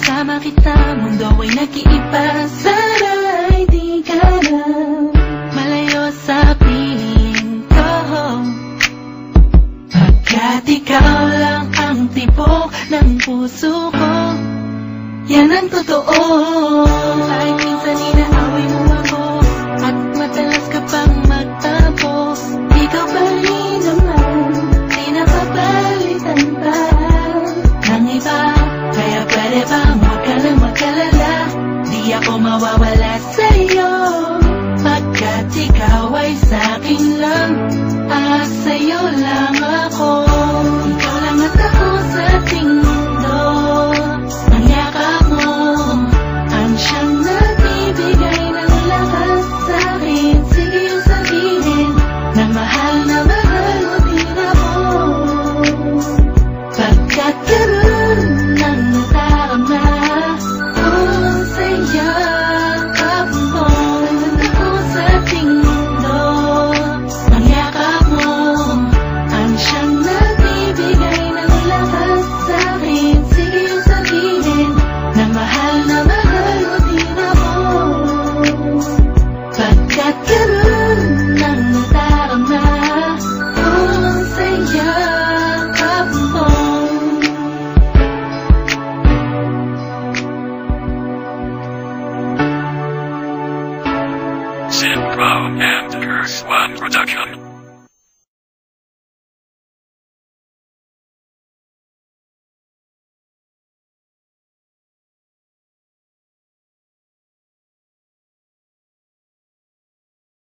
kasama kita, mundo ay nag-iiba. Sana'y di ka na malayo sa piling ko, pagkat ikaw lang ang tibok ng puso ko. Yan ang totoo. Kahit minsan inaaway mo ako at madalas ka pang magtapo, ikaw pa rin naman, di napapalitan pa ng iba. Kaya pwede bang huwag ka nang mag-alala, di ako mawawala sa'yo, pagkat ikaw ay sa'kin lang, at sa'yo lang ako. Ikaw lang at ako sa ating mundo. Ang yakap mo ang siyang nagbibigay ng lakas sa'kin. Sige yung sabihin na mahal mo din ako, pagkat karoon ng natarama ko sa yakap mo. At ako sa ating mundo. Ang yakap mo ang siyang nagbibigay ng lakas sa'kin. Sige yung sabihin na mahal mo din ako, pagkat karoon ng natarama ko sa yakap mo. Simpro and Curse One Production.